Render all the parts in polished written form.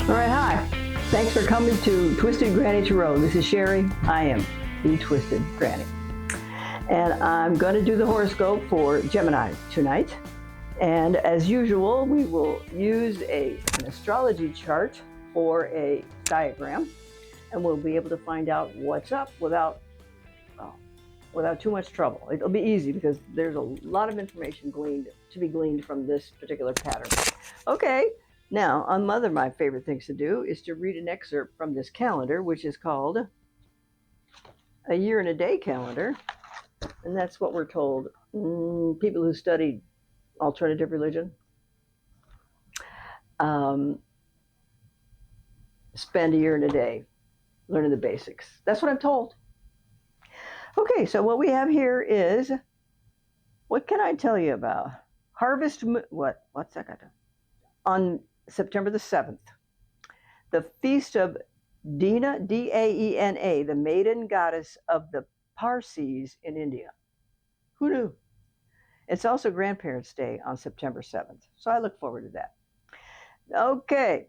All right, hi. Thanks for coming to Twisted Granny Tarot. This is Sherry. I am the Twisted Granny. And I'm going to do the horoscope for Gemini tonight. And as usual, we will use an astrology chart or a diagram, and we'll be able to find out what's up without too much trouble. It'll be easy because there's a lot of information to be gleaned from this particular pattern. Okay. Now, my favorite things to do is to read an excerpt from this calendar, which is called a year and a day calendar. And that's what we're told. People who study alternative religion spend a year and a day learning the basics. That's what I'm told. Okay, so what we have here is, what can I tell you about? Harvest, what's that got to? On September the 7th, the feast of Dina, D-A-E-N-A, the maiden goddess of the Parsis in India. Who knew? It's also Grandparents' Day on September 7th, so I look forward to that. Okay.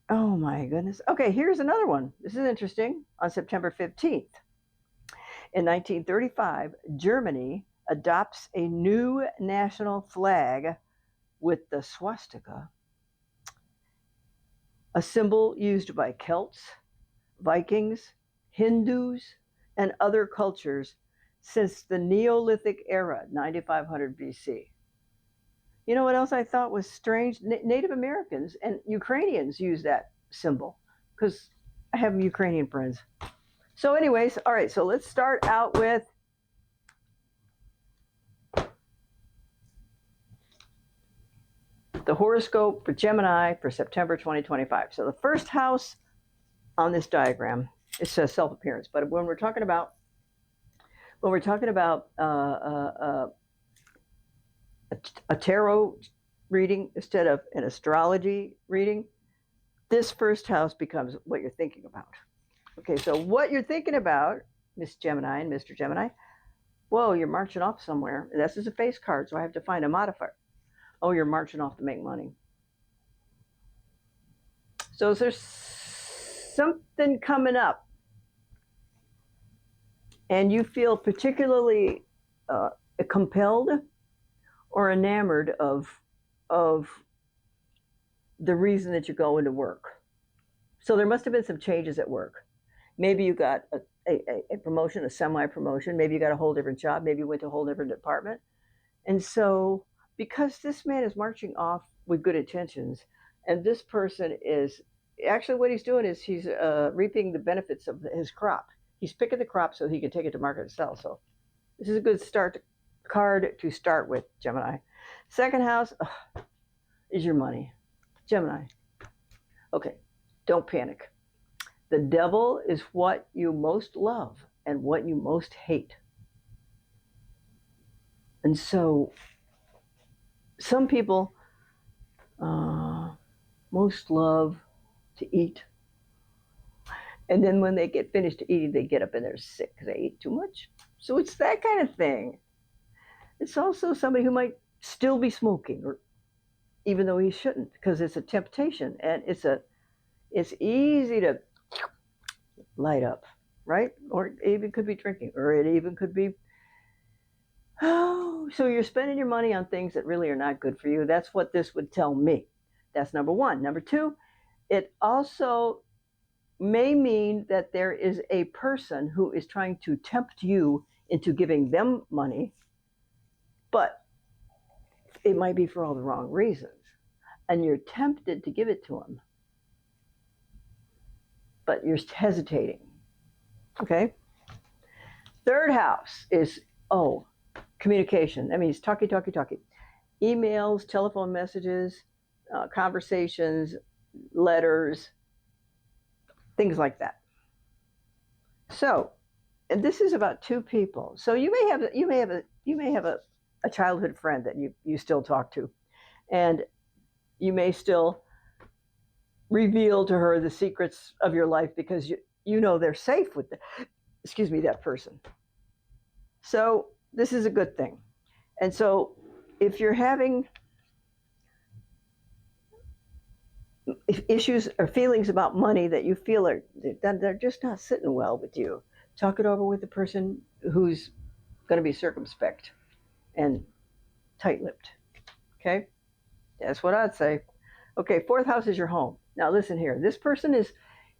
Oh my goodness. Okay, here's another one. This is interesting. On September 15th, in 1935, Germany adopts a new national flag with the swastika, a symbol used by Celts, Vikings, Hindus, and other cultures since the Neolithic era, 9500 BC. You know what else I thought was strange? Native Americans and Ukrainians use that symbol because I have Ukrainian friends. So anyways, all right, so let's start out with the horoscope for Gemini for September 2025. So the first house on this diagram, it says self-appearance, but when we're talking about a tarot reading instead of an astrology reading, this first house becomes what you're thinking about. Okay, so what you're thinking about, Miss Gemini and Mr. Gemini, whoa, you're marching off somewhere. This is a face card, so I have to find a modifier. Oh, you're marching off to make money. So is there something coming up and you feel particularly compelled or enamored of the reason that you're going to work? So there must have been some changes at work. Maybe you got a promotion, a semi-promotion. Maybe you got a whole different job. Maybe you went to a whole different department. And so because this man is marching off with good intentions, and this person is actually, what he's doing is he's reaping the benefits of his crop. He's picking the crop so he can take it to market and sell. So this is a good card to start with, Gemini. Second house is your money, Gemini. Okay, don't panic. The devil is what you most love and what you most hate. And so some people most love to eat. And then when they get finished eating, they get up and they're sick because they ate too much. So it's that kind of thing. It's also somebody who might still be smoking, or even though he shouldn't, because it's a temptation and it's easy to light up, right? Or it even could be drinking, or it even could be, so you're spending your money on things that really are not good for you. That's what this would tell me. That's number one. Number two, it also may mean that there is a person who is trying to tempt you into giving them money, but it might be for all the wrong reasons. And you're tempted to give it to them, but you're hesitating. Okay? Third house is, communication. That means talkie. Emails, telephone messages, conversations, letters, things like that. So, and this is about two people. So you may have a childhood friend that you still talk to, and you may still reveal to her the secrets of your life because you know they're safe with that person. So this is a good thing. And so if you're having issues or feelings about money that you feel are they're just not sitting well with you, talk it over with the person who's going to be circumspect and tight-lipped. Okay, that's what I'd say. Okay, fourth house is your home. Now listen here. This person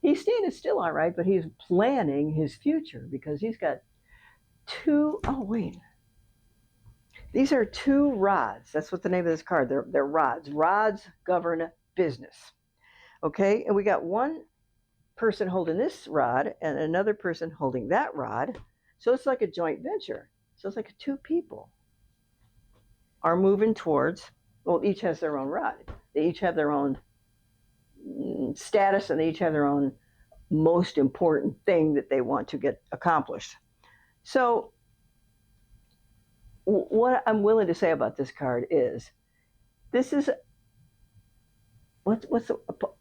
he's standing still all right, but he's planning his future because he's got two, oh wait. These are two rods. That's what the name of this card. They're rods. Rods govern business. Okay, and we got one person holding this rod and another person holding that rod. So it's like a joint venture. So it's like two people are moving towards, well, each has their own rod. They each have their own status and they each have their own most important thing that they want to get accomplished. So what I'm willing to say about this card is this is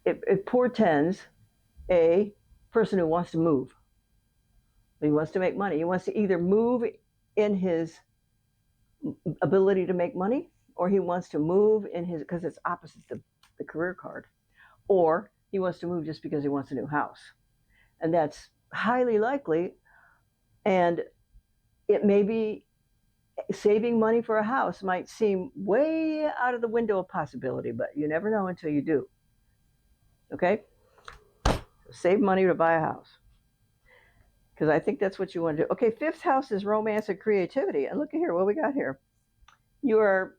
it portends a person who wants to move. He wants to make money. He wants to either move in his ability to make money, or he wants to move in his, because it's opposite the career card, or he wants to move just because he wants a new house. And that's highly likely. And it may be saving money for a house might seem way out of the window of possibility, but you never know until you do. Okay? Save money to buy a house, because I think that's what you want to do. Okay, fifth house is romance and creativity. And look at here, what we got here. You are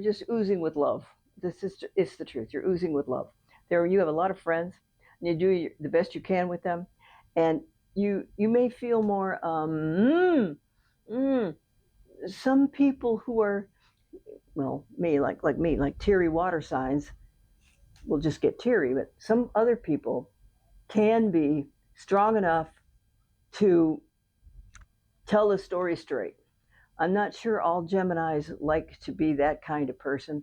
just oozing with love. It's the truth. You're oozing with love. You have a lot of friends, and you do the best you can with them, and you may feel more. Some people who are, well, me like teary water signs will just get teary, but some other people can be strong enough to tell the story straight. I'm not sure all Geminis like to be that kind of person,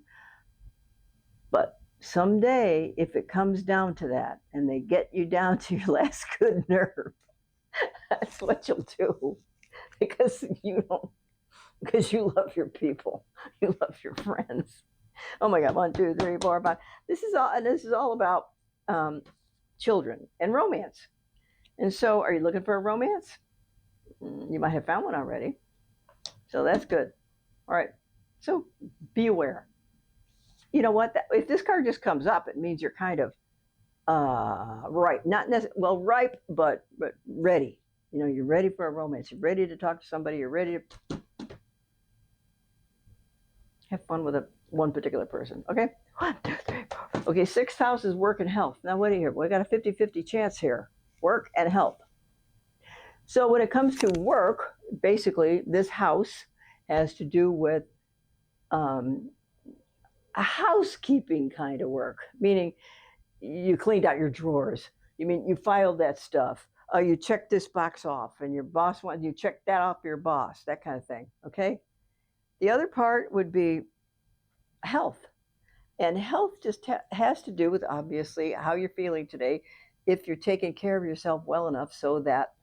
but someday, if it comes down to that and they get you down to your last good nerve, that's what you'll do, because you love your people, you love your friends. Oh my God, 1, 2, 3, 4, 5. This is all about children and romance. And so, are you looking for a romance? You might have found one already. So that's good. All right. So be aware. You know what? If this card just comes up, it means you're kind of ripe. Not necessarily, well, ripe, but ready. You know, you're ready for a romance. You're ready to talk to somebody. You're ready to have fun with one particular person. Okay? 1, 2, 3, 4. Okay, sixth house is work and health. Now, what do you hear? We got a 50-50 chance here. Work and health. So when it comes to work, basically, this house has to do with a housekeeping kind of work, meaning you cleaned out your drawers. You filed that stuff. You checked this box off, and your boss wanted you check that off your boss, that kind of thing. Okay. The other part would be health, and health just has to do with obviously how you're feeling today. If you're taking care of yourself well enough so that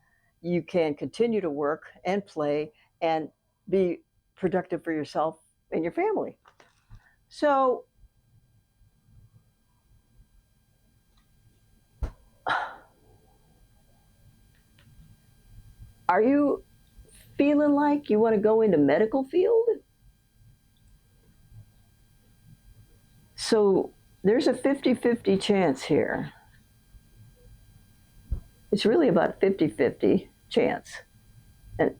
you can continue to work and play and be productive for yourself and your family. So are you feeling like you want to go into medical field? So there's a 50-50 chance here. It's really about 50-50 chance. And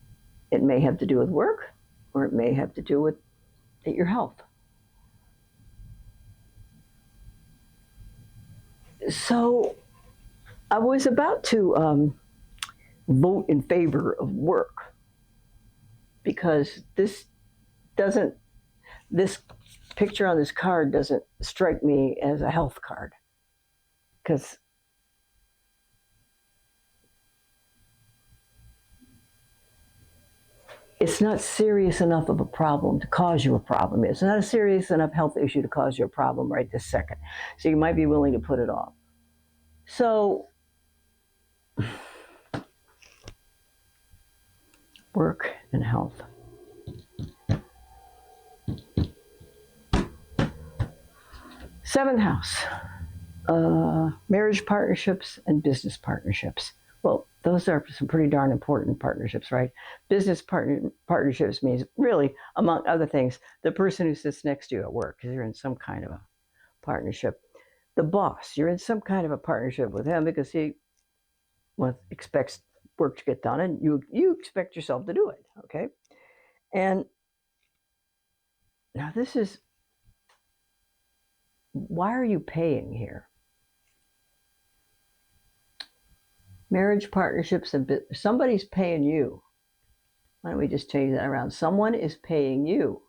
it may have to do with work, or it may have to do with your health. So I was about to vote in favor of work, because this picture on this card doesn't strike me as a health card, because it's not serious enough of a problem to cause you a problem. It's not a serious enough health issue to cause you a problem right this second. So you might be willing to put it off. So work and health. Seventh house, marriage partnerships and business partnerships. Well, those are some pretty darn important partnerships, right? Partnerships means really, among other things, the person who sits next to you at work, because you're in some kind of a partnership. The boss, you're in some kind of a partnership with him because he expects work to get done, and you expect yourself to do it. Okay, and now this is, why are you paying here? Marriage partnerships and somebody's paying you. Why don't we just change that around? Someone is paying you,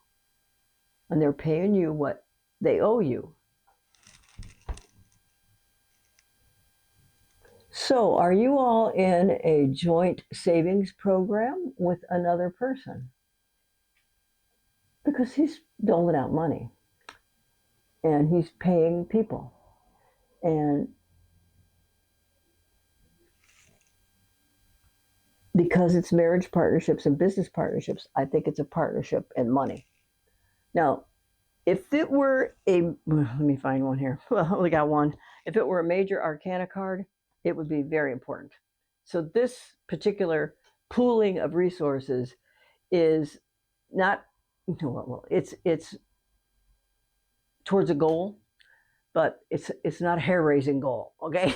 and they're paying you what they owe you. So, are you all in a joint savings program with another person? Because he's doling out money and he's paying people. And because it's marriage partnerships and business partnerships, I think it's a partnership and money. Now, if it were let me find one here. Well, I only got one. If it were a major arcana card, it would be very important. So this particular pooling of resources is not, well, it's towards a goal, but it's not a hair-raising goal, okay?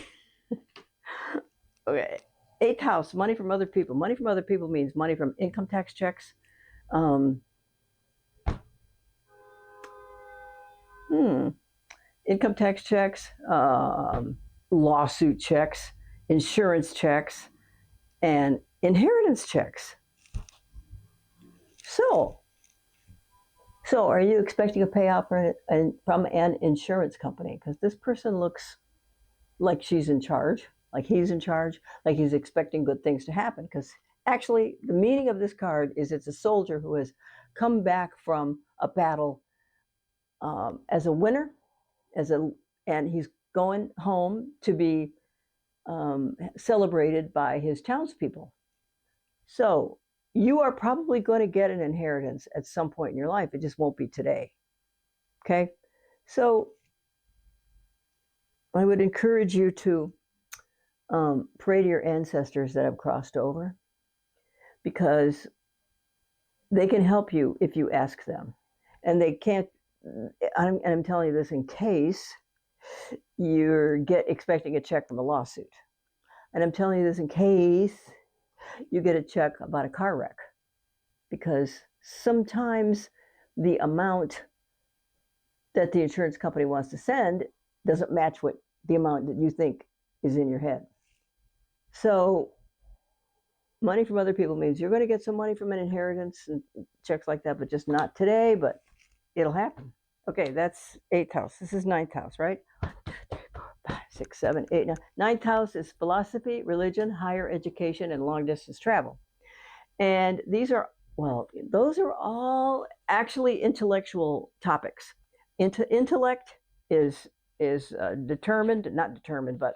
Okay. Eighth house, money from other people. Money from other people means money from income tax checks, income tax checks, lawsuit checks, insurance checks, and inheritance checks. So are you expecting a payout from an insurance company? Because this person looks like she's in charge, like he's in charge, like he's expecting good things to happen. Because actually, the meaning of this card is it's a soldier who has come back from a battle as a winner, and he's going home to be celebrated by his townspeople. So you are probably going to get an inheritance at some point in your life. It just won't be today. Okay? So I would encourage you to pray to your ancestors that have crossed over, because they can help you if you ask them. And they can't, and I'm telling you this in case you're expecting a check from a lawsuit. And I'm telling you this in case you get a check about a car wreck, because sometimes the amount that the insurance company wants to send doesn't match what the amount that you think is in your head. So money from other people means you're going to get some money from an inheritance and checks like that, but just not today, but it'll happen. Okay, that's eighth house. This is ninth house, right? 1, 2, 3, 4, 5, 6, 7, 8, 9. Ninth house is philosophy, religion, higher education, and long distance travel. And these are, well, those are all actually intellectual topics. Intellect is determined, not determined, but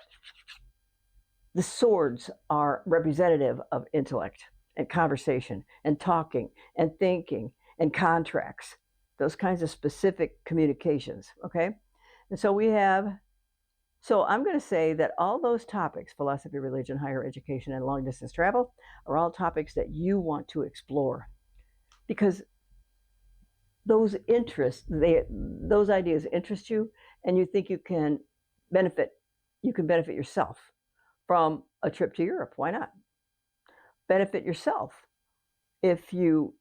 the swords are representative of intellect and conversation and talking and thinking and contracts, those kinds of specific communications, okay? And so I'm going to say that all those topics, philosophy, religion, higher education, and long distance travel, are all topics that you want to explore, because those ideas interest you, and you think you can benefit yourself from a trip to Europe. Why not? Benefit yourself if you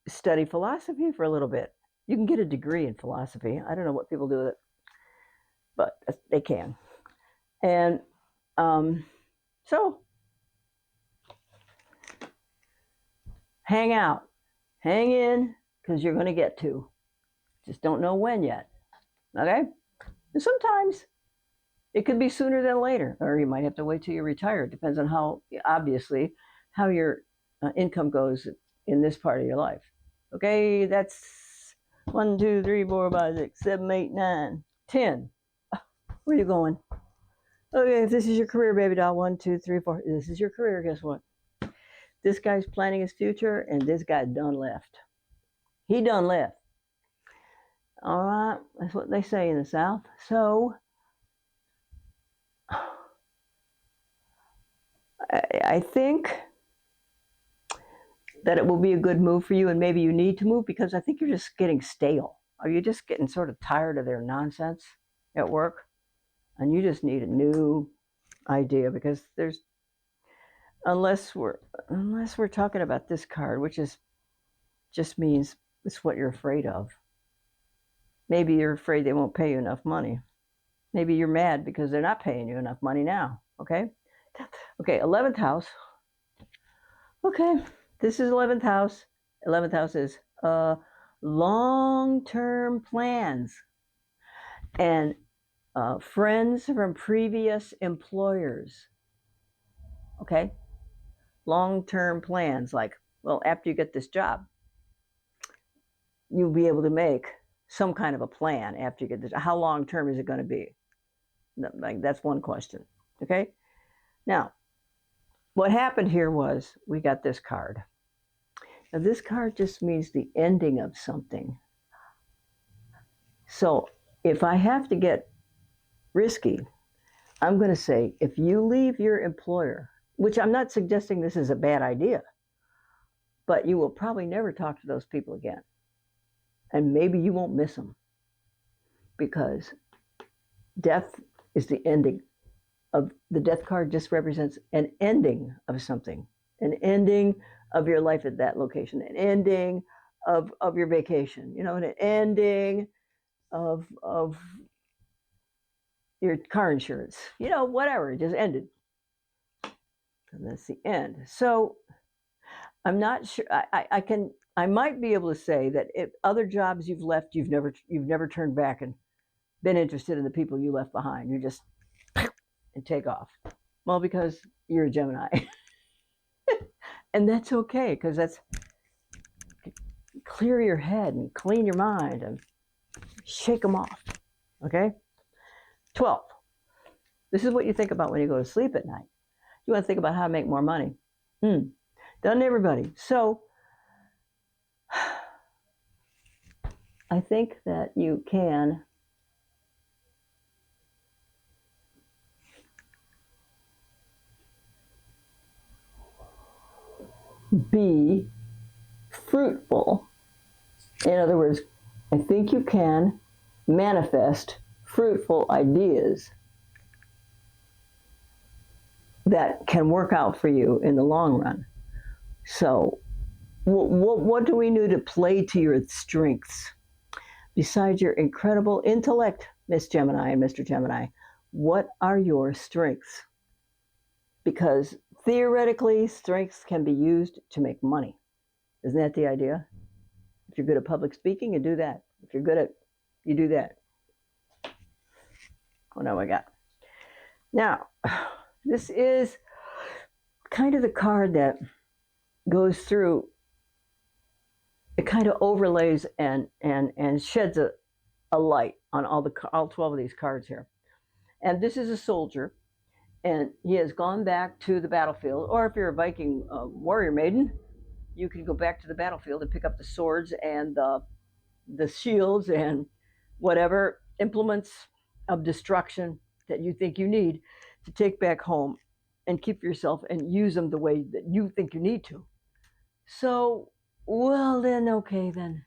study philosophy for a little bit. You can get a degree in philosophy. I don't know what people do with it, but they can. And so hang out, hang in, because you're going to get to. Just don't know when yet. Okay? And sometimes it could be sooner than later, or you might have to wait till you retire. It depends on how your income goes in this part of your life. Okay, that's 1, 2, 3, 4, 5, 6, 7, 8, 9, 10. Where are you going? Okay, if this is your career, baby doll, 1, 2, 3, 4. This is your career. Guess what? This guy's planning his future, and this guy done left. He done left. All right, that's what they say in the South. So I think that it will be a good move for you, and maybe you need to move because I think you're just getting stale. Are you just getting sort of tired of their nonsense at work? And you just need a new idea because there's unless we're talking about this card, which is just means it's what you're afraid of. Maybe you're afraid they won't pay you enough money. Maybe you're mad because they're not paying you enough money now. Okay? Okay, 11th house. Okay, this is 11th house. 11th house is long-term plans and friends from previous employers. Okay? Long-term plans like, well, after you get this job, you'll be able to make some kind of a plan after you get this. How long-term is it going to be? Like, that's one question. Okay? Now, what happened here was we got this card. Now, this card just means the ending of something. So if I have to get risky, I'm going to say if you leave your employer, which I'm not suggesting this is a bad idea, but you will probably never talk to those people again. And maybe you won't miss them because death is the ending of the death card just represents an ending of something, an ending of your life at that location, an ending of your vacation, an ending of your car insurance, whatever, it just ended. And that's the end. So I'm not sure. I might be able to say that if other jobs you've left, you've never turned back and been interested in the people you left behind. You just and take off. Well, because you're a Gemini. And that's okay, because that's clear your head and clean your mind and shake them off. Okay? 12. This is what you think about when you go to sleep at night. You want to think about how to make more money. Doesn't everybody? So I think that you can be fruitful. In other words, I think you can manifest fruitful ideas that can work out for you in the long run. So what do we need to play to your strengths? Besides your incredible intellect, Miss Gemini and Mr. Gemini, what are your strengths? Because theoretically, strengths can be used to make money. Isn't that the idea? If you're good at public speaking, you do that. If you're good at, you do that. Oh, no, I got. Now, this is kind of the card that goes through, it kind of overlays and sheds a light on all 12 of these cards here. And this is a soldier, and he has gone back to the battlefield, or if you're a Viking warrior maiden, you can go back to the battlefield and pick up the swords and the shields and whatever implements of destruction that you think you need to take back home and keep yourself and use them the way that you think you need to. So, well then, okay then,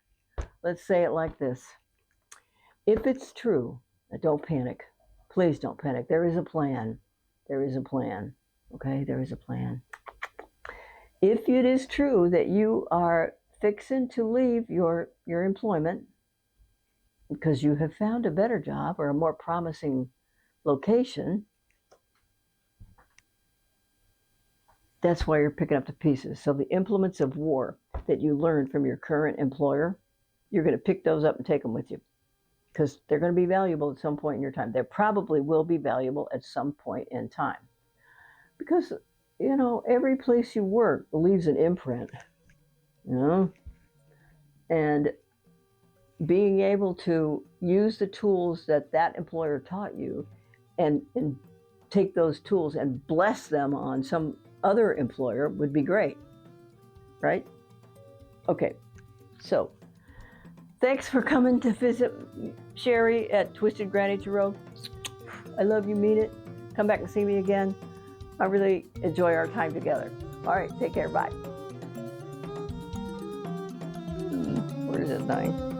let's say it like this. If it's true, don't panic. Please don't panic. There is a plan. There is a plan. Okay, there is a plan. If it is true that you are fixing to leave your employment because you have found a better job or a more promising location, that's why you're picking up the pieces. So the implements of war that you learned from your current employer, you're going to pick those up and take them with you because they're going to be valuable at some point in your time. They probably will be valuable at some point in time because, every place you work leaves an imprint, and being able to use the tools that employer taught you and take those tools and bless them on some other employer would be great, right? Okay, so Thanks for coming to visit Sherry at Twisted Granny Tarot. I love you, mean it. Come back and see me again. I really enjoy our time together. All right, take care. Bye. Where is it dying?